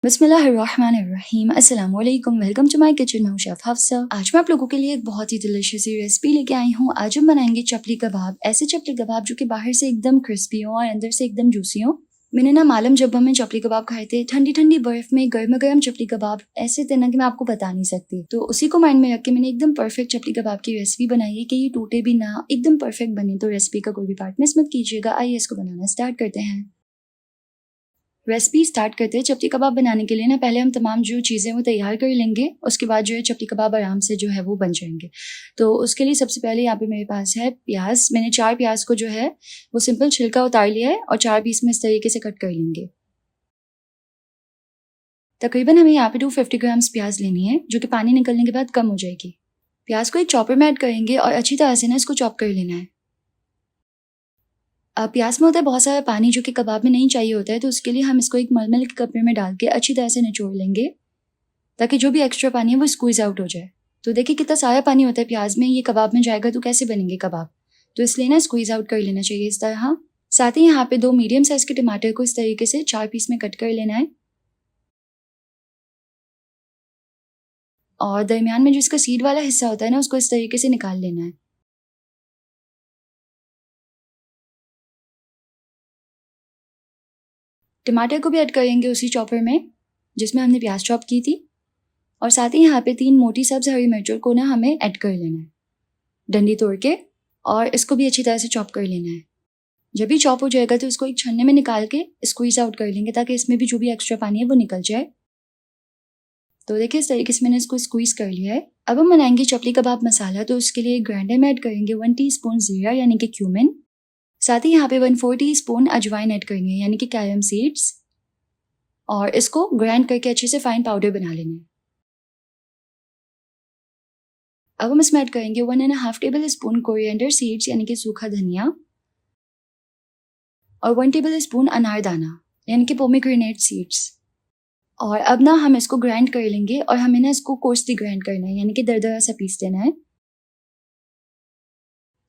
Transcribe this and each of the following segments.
बिस्मिल्लाहिर्रहमानिर्रहीम। अस्सलाम वालेकुम। Welcome to my kitchen. मैं हूं शेफ हफ्सा। आज मैं आप लोगों के लिए एक बहुत ही डिलिशियस सी रेसिपी लेके आई हूं। आज हम बनाएंगे चपली कबाब। ऐसे चपली कबाब जो कि बाहर से एकदम क्रिस्पी हो और अंदर से एकदम जूसी हो। मैंने ना मालम जब्बा में चपली कबाब खाए थे, ठंडी ठंडी बर्फ में गर्म गर्म चपली कबाब। ऐसे थे ना कि मैं आपको बता नहीं सकती। तो उसी को माइंड में रख के मैंने एकदम परफेक्ट चपली कबाब की रेसिपी बनाई है कि ये टूटे भी ना, एकदम परफेक्ट बने। तो रेसिपी का कोई भी पार्ट मिस मत कीजिएगा। आइए इसको बनाना स्टार्ट करते हैं। रेसिपी स्टार्ट करते हैं। चपली कबाब बनाने के लिए ना पहले हम तमाम जो चीज़ें वो तैयार कर लेंगे, उसके बाद जो है चपली कबाब आराम से जो है वो बन जाएंगे। तो उसके लिए सबसे पहले यहाँ पे मेरे पास है प्याज। मैंने 4 प्याज को जो है वो सिंपल छिलका उतार लिया है और 4 पीस में इस तरीके से कट कर लेंगे। तकरीबन हमें यहाँ पे 250 ग्राम्स प्याज लेनी है, जो कि पानी निकलने के बाद कम हो जाएगी। प्याज को एक चॉपर में ऐड करेंगे और अच्छी तरह से ना इसको चॉप कर लेना है। प्याज में होता है बहुत सारा पानी जो कि कबाब में नहीं चाहिए होता है, तो उसके लिए हम इसको एक मलमल के कपड़े में डाल के अच्छी तरह से निचोड़ लेंगे ताकि जो भी एक्स्ट्रा पानी है वो स्क्वीज आउट हो जाए। तो देखिए कितना सारा पानी होता है प्याज में, ये कबाब में जाएगा तो कैसे बनेंगे कबाब। तो इसलिए ना स्क्वीज आउट कर लेना चाहिए इस तरह। साथ ही यहाँ पे 2 मीडियम साइज के टमाटर को इस तरीके से 4 पीस में कट कर लेना है और दरमियान में जो इसका सीड वाला हिस्सा होता है ना उसको इस तरीके से निकाल लेना है। टमाटर को भी ऐड करेंगे उसी चॉपर में जिसमें हमने प्याज चॉप की थी। और साथ ही यहाँ पे 3 मोटी सब्ज हरी मिर्चों को ना हमें ऐड कर लेना है डंडी तोड़ के, और इसको भी अच्छी तरह से चॉप कर लेना है। जब भी चॉप हो जाएगा तो इसको एक छन्ने में निकाल के स्क्वीज आउट कर लेंगे ताकि इसमें भी जो भी एक्स्ट्रा पानी है वो निकल जाए। तो देखिए इस तरीके से मैंने इसको स्क्वीज कर लिया है। अब हम बनाएंगे चपली कबाब मसाला। तो उसके लिए ग्राइंडर में ऐड करेंगे 1 टीस्पून जीरा यानी कि क्यूमिन। साथ ही यहाँ पे 1/4 टीस्पून अजवाइन ऐड करनी है यानी कि कैरम सीड्स, और इसको ग्राइंड करके अच्छे से फाइन पाउडर बना लेना है। अब हम इसमें ऐड करेंगे 1.5 टेबल स्पून कोरिएंडर सीड्स यानी कि सूखा धनिया, और 1 टेबल स्पून अनारदाना यानी कि पोमीग्रेनेट सीड्स। और अब ना हम इसको ग्राइंड कर लेंगे और हमें ना इसको कोर्सली ग्राइंड करना है यानी कि दरदरा सा पीस देना है।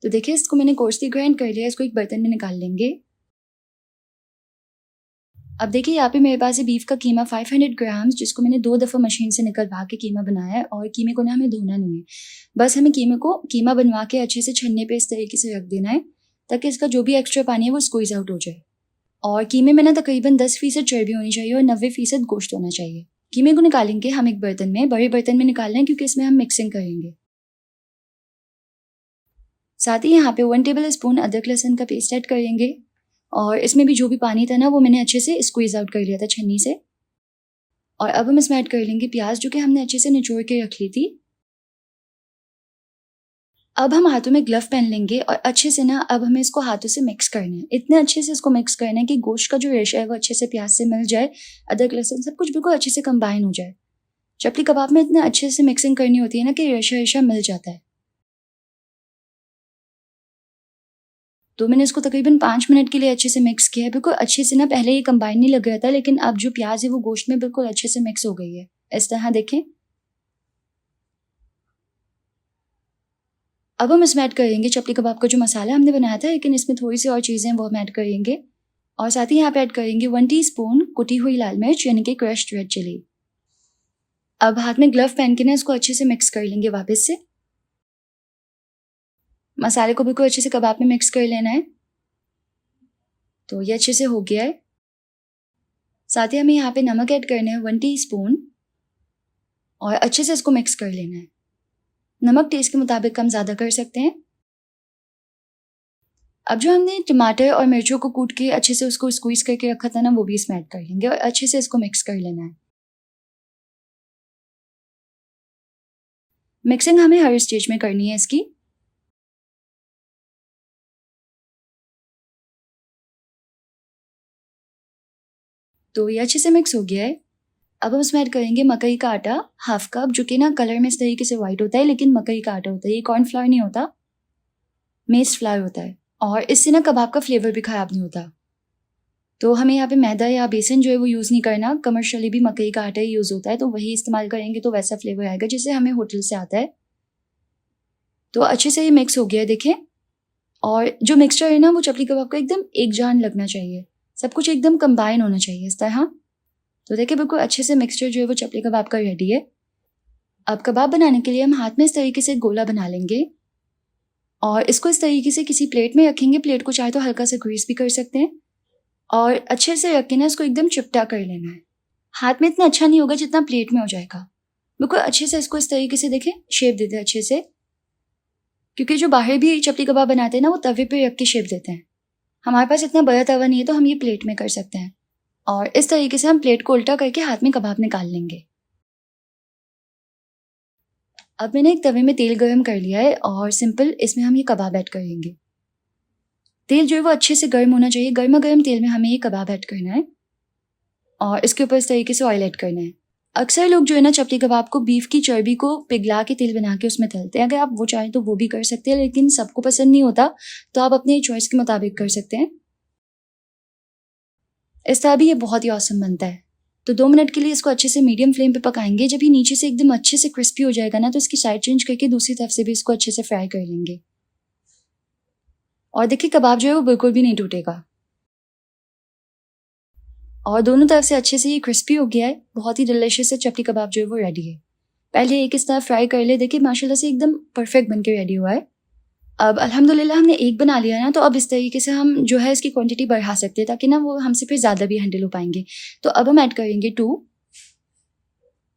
तो देखिए इसको मैंने कोर्सली ग्राइंड कर लिया, इसको एक बर्तन में निकाल लेंगे। अब देखिए यहाँ पे मेरे पास है बीफ का कीमा 500 ग्राम्स, जिसको मैंने 2 दफ़ा मशीन से निकलवा के कीमा बनाया है। और कीमे को ना हमें धोना नहीं है, बस हमें कीमा बनवा के अच्छे से छन्ने पे इस तरीके से रख देना है ताकि इसका जो भी एक्स्ट्रा पानी है वो स्क्वीज आउट हो जाए। और कीमे में ना तकरीबन 10% चर्बी होनी चाहिए और 90% गोश्त होना चाहिए। कीमे को निकालेंगे हम एक बर्तन में, बड़े बर्तन में निकालना है क्योंकि इसमें हम मिक्सिंग करेंगे। साथ ही यहाँ पे 1 टेबल स्पून अदरक लहसुन का पेस्ट ऐड करेंगे और इसमें भी जो भी पानी था ना वो मैंने अच्छे से स्क्वीज आउट कर लिया था छन्नी से। और अब हम इसमें ऐड कर लेंगे प्याज जो कि हमने अच्छे से निचोड़ के रख ली थी। अब हम हाथों में ग्लव पहन लेंगे और अच्छे से ना अब हमें इसको हाथों से मिक्स करना है। इतने अच्छे से इसको मिक्स करना है कि गोश्त का जो रेशा है वो अच्छे से प्याज से मिल जाए, अदरक लहसुन सब कुछ बिल्कुल अच्छे से कंबाइन हो जाए। चपली कबाब में इतने अच्छे से मिक्सिंग करनी होती है ना कि रेशा रेशा मिल जाता है। तो मैंने इसको तकरीबन 5 मिनट के लिए अच्छे से मिक्स किया है। बिल्कुल अच्छे से ना, पहले ये कंबाइन नहीं लग रहा था लेकिन अब जो प्याज है वो गोश्त में बिल्कुल अच्छे से मिक्स हो गई है। इस तरह देखें। अब हम इसमें ऐड करेंगे चपली कबाब का जो मसाला हमने बनाया था, लेकिन इसमें थोड़ी सी और चीज़ें वो हम ऐड करेंगे। और साथ ही यहाँ पे ऐड करेंगे 1 टीस्पून कुटी हुई लाल मिर्च यानी कि क्रश्ड रेड चिली। अब हाथ में ग्लव पहन के ना इसको अच्छे से मिक्स कर लेंगे वापस से। मसाले को बिल्कुल अच्छे से कबाब में मिक्स कर लेना है। तो ये अच्छे से हो गया है। साथ ही हमें यहाँ पे नमक ऐड करना है 1 टीस्पून और अच्छे से इसको मिक्स कर लेना है। नमक टेस्ट के मुताबिक कम ज़्यादा कर सकते हैं। अब जो हमने टमाटर और मिर्चों को कूट के अच्छे से उसको स्क्वीज करके रखा था ना वो भी इसमें ऐड कर लेंगे और अच्छे से इसको मिक्स कर लेना है। मिक्सिंग हमें हर स्टेज में करनी है इसकी। तो ये अच्छे से मिक्स हो गया है। अब हम इसमें ऐड करेंगे मकई का आटा 1/2 कप, जो कि ना कलर में इस तरीके से वाइट होता है लेकिन मकई का आटा होता है, ये कॉर्नफ्लावर नहीं होता, मेज फ्लावर होता है। और इससे ना कबाब का फ्लेवर भी ख़राब नहीं होता। तो हमें यहाँ पे मैदा या बेसन जो है वो यूज़ नहीं करना, कमर्शियली भी मकई का आटा ही यूज़ होता है, तो वही इस्तेमाल करेंगे तो वैसा फ्लेवर आएगा जैसे हमें होटल से आता है। तो अच्छे से ये मिक्स हो गया है देखें। और जो मिक्सचर है ना वो चपली कबाब का एकदम एक जान लगना चाहिए, सब कुछ एकदम कंबाइन होना चाहिए इस तरह। तो देखिए बिल्कुल अच्छे से मिक्सचर जो है वो चपली कबाब का रेडी है। अब कबाब बनाने के लिए हम हाथ में इस तरीके से गोला बना लेंगे और इसको इस तरीके से किसी प्लेट में रखेंगे। प्लेट को चाहे तो हल्का सा ग्रीस भी कर सकते हैं और अच्छे से रख के ना इसको एकदम चिपटा कर लेना है। हाथ में इतना अच्छा नहीं होगा जितना प्लेट में हो जाएगा। बिल्कुल अच्छे से इसको इस तरीके से देखें शेप देते हैं अच्छे से, क्योंकि जो बाहर भी चपली कबाब बनाते हैं ना वो तवे पे रख के शेप देते हैं। हमारे पास इतना बड़ा तवा नहीं है तो हम ये प्लेट में कर सकते हैं और इस तरीके से हम प्लेट को उल्टा करके हाथ में कबाब निकाल लेंगे। अब मैंने एक तवे में तेल गरम कर लिया है और सिंपल इसमें हम ये कबाब ऐड करेंगे। तेल जो है वो अच्छे से गर्म होना चाहिए। गर्मा गर्म तेल में हमें ये कबाब ऐड करना है और इसके ऊपर इस तरीके से ऑयल ऐड करना है। अक्सर लोग जो है ना चपली कबाब को बीफ की चर्बी को पिघला के तेल बना के उसमें तलते हैं। अगर आप वो चाहें तो वो भी कर सकते हैं, लेकिन सबको पसंद नहीं होता तो आप अपने चॉइस के मुताबिक कर सकते हैं। इस तरह भी ये बहुत ही औसम बनता है। तो 2 मिनट के लिए इसको अच्छे से मीडियम फ्लेम पे पकाएंगे। जब ये नीचे से एकदम अच्छे से क्रिस्पी हो जाएगा ना तो इसकी साइड चेंज करके दूसरी तरफ से भी इसको अच्छे से फ्राई कर लेंगे। और देखिए कबाब जो है वो बिल्कुल भी नहीं टूटेगा और दोनों तरफ से अच्छे से ये क्रिस्पी हो गया है। बहुत ही डिलिशियस से चपली कबाब जो है वो रेडी है। पहले एक इस तरह फ्राई कर ले। देखिए माशाल्लाह से एकदम परफेक्ट बन के रेडी हुआ है। अब अल्हम्दुलिल्लाह हमने एक बना लिया ना, तो अब इस तरीके से हम जो है इसकी क्वांटिटी बढ़ा सकते हैं ताकि ना वो हमसे फिर ज़्यादा भी हैंडल हो पाएंगे। तो अब हम ऐड करेंगे 2।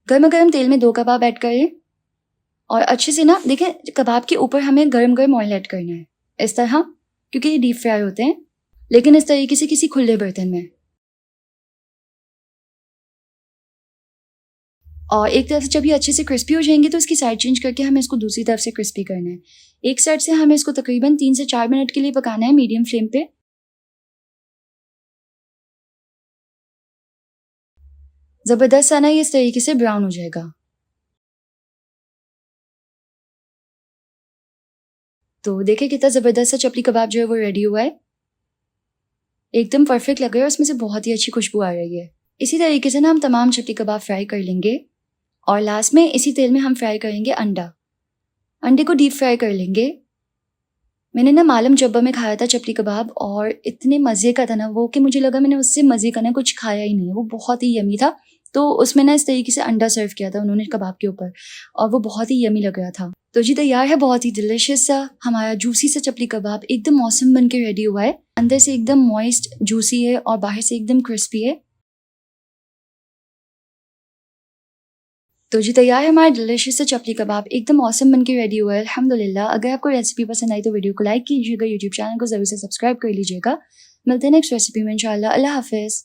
गर्मा गर्म तेल में 2 कबाब ऐड करें और अच्छे से ना देखें कबाब के ऊपर हमें गर्म गर्म ऑयल ऐड करना है इस तरह, क्योंकि ये डीप फ्राई होते हैं, लेकिन इस तरीके से किसी खुले बर्तन में। और एक तरफ से जब ये अच्छे से क्रिस्पी हो जाएंगे तो इसकी साइड चेंज करके हमें इसको दूसरी तरफ से क्रिस्पी करना है। एक साइड से हमें इसको तकरीबन 3 से 4 मिनट के लिए पकाना है मीडियम फ्लेम पे। जबरदस्त सा ना ये इस तरीके से ब्राउन हो जाएगा। तो देखिए कितना जबरदस्त सा चपली कबाब जो है वो रेडी हुआ है। एकदम परफेक्ट लग रहा है, उसमें से बहुत ही अच्छी खुशबू आ रही है। इसी तरीके से ना हम तमाम चपली कबाब फ्राई कर लेंगे और लास्ट में इसी तेल में हम फ्राई करेंगे अंडा। अंडे को डीप फ्राई कर लेंगे। मैंने ना मालम जब्बा में खाया था चपली कबाब और इतने मज़े का था ना वो कि मुझे लगा मैंने उससे मज़े का ना कुछ खाया ही नहीं है। वो बहुत ही यमी था। तो उसमें ना इस तरीके से अंडा सर्व किया था उन्होंने कबाब के ऊपर और वो बहुत ही यमी लग रहा था। तो जी तैयार है बहुत ही डिलिशियस सा हमारा जूसी सा चपली कबाब। एकदम मौसम बन के रेडी हुआ है। अंदर से एकदम मॉइस्ट जूसी है और बाहर से एकदम क्रिस्पी है। तो जी तैयार है हमारा डिलिशियस सा चपली कबाब। एकदम मौसम बन के रेडी हुआ है अल्हम्दुलिल्लाह। अगर आपको रेसिपी पसंद आई तो वीडियो को लाइक कीजिएगा, यूट्यूब चैनल को जरूर से सब्सक्राइब कर लीजिएगा। मिलते हैं नेक्स्ट रेसिपी में इंशाल्लाह। अल्लाह हाफिज़।